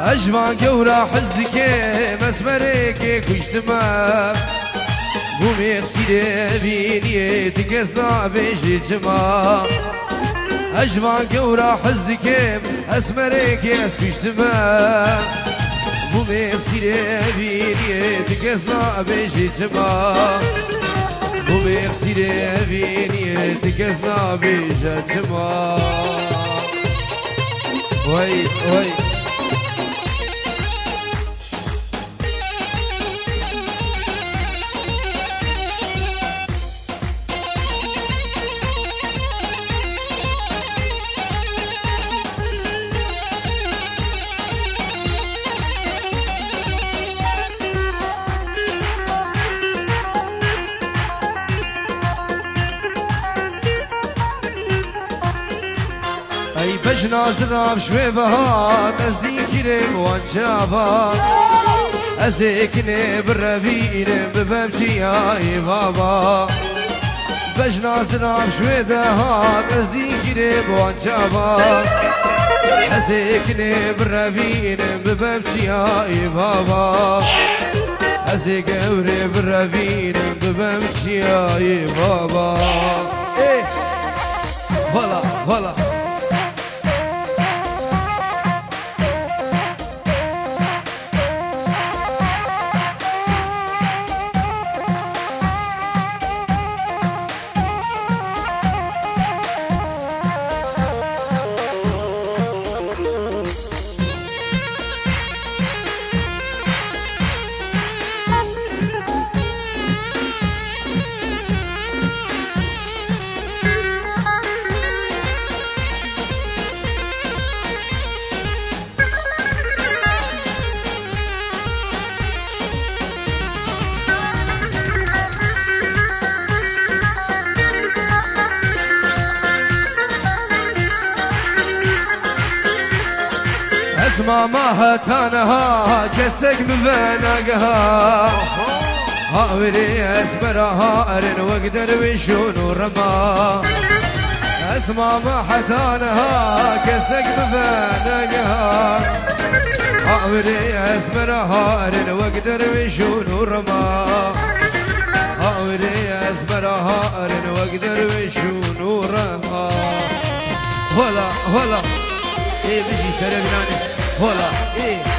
أجمع جورا حزك مسمرك كشتما قومي خسيري بيني تكسنا بجتما أجمع جورا حزك أسمرك كشتما قومي خسيري بيني تكسنا بجتما قومي خسيري بيني تكسنا بجتما وي وي ای بجناز رام شوی بها نزدیکی رم وانجابا از اکنه بروینم ببمچی ای بابا بجناز رام شوی بها نزدیکی رم وانجابا از اکنه بروینم ببمچی ای بابا از گوره بروینم ببمچی ای بابا ای والا والا اسمع ما هتانها كسك بفناقها هاوري اسمرها ارن واقدر وشون رما اسمع ما هتانها كسك بفناقها هاوري اسمرها ارن واقدر وشون رما هاوري اسمرها ارن واقدر وشون رما هلا هلا ايه بيجي سلام هلا ايه